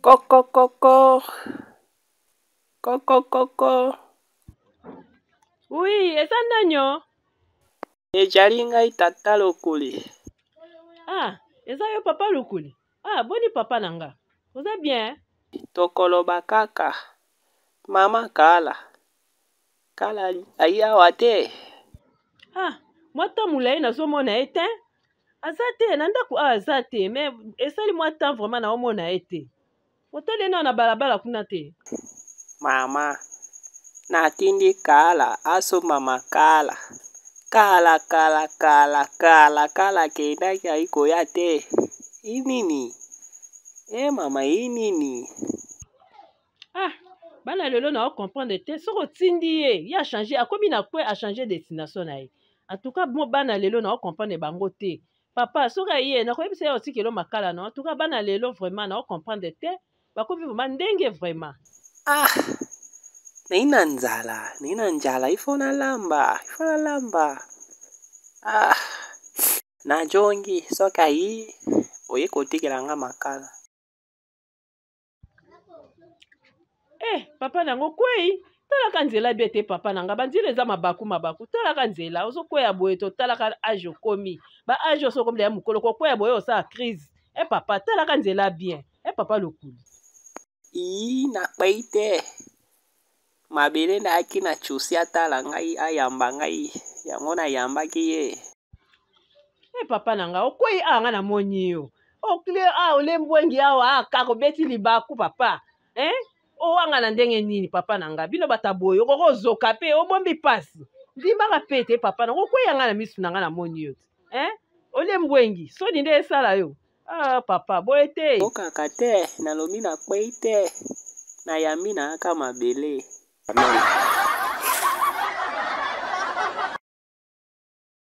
Coco, coco. Coco, coco. Oui, eza nanyo? Ejali ngai tata lokuli. Ah, eza yo papa lokuli. Ah, boni papa nanga. Oza bien? Tokoloba kaka. Mama kala. Kala ayawa te. Ah, mwata mulai nazomona ye te. Aza te, na ndako aza te, mais esali mwata vraiment na omona ye te. Otali na balabala kuna te. Mama. Natindi kala. Aso mama kala. Kala, kala, kala, kala, kala kenda kia iko ya te. Inini? Mama inini? Ah, bana lelo na comprendre te. Soko tindi ye, ya changer, akomi na kwe a changer destination na ye. En tout cas, bon bana lelo na comprendre bango te. Papa, soka ye, na koyebisa yo tikelo makala no. En tout cas, bana lelo vraiment na comprendre te. Bakomi vraiment ndenge vraiment. Ah, nina njala, ifona lamba. Ah, na jongi, soka hii, oye kotikela nga makala. Papa nango kwei, talaka nzela bie te papa nanga, banzela eza mabaku, talaka nzela, ozo kweya boye to talaka age okomi, ba age oso komi da ya mukolo, ko kweya boye osala crise. Papa, talaka nzela bien, papa lokuli. Na kpai te. Mabele na aki na chusi atala ngai ayamba ngai, yango na yambaki ye. Papa nanga, okwei anga na moni yo. Okle olembwengi awa kako beti libaku papa. Owanga na ndenge nini papa nanga, bino bataboye, okoko zoka pe, obombi pasi. Ndimbaka pete papa nanga, okwei anga na misu nanga na moni yo. Olembwengi, soni nde esala yo. Ah papa, boye te. Okaka te, nalobi na kpai te. Na yambi na aka mabele. Amen.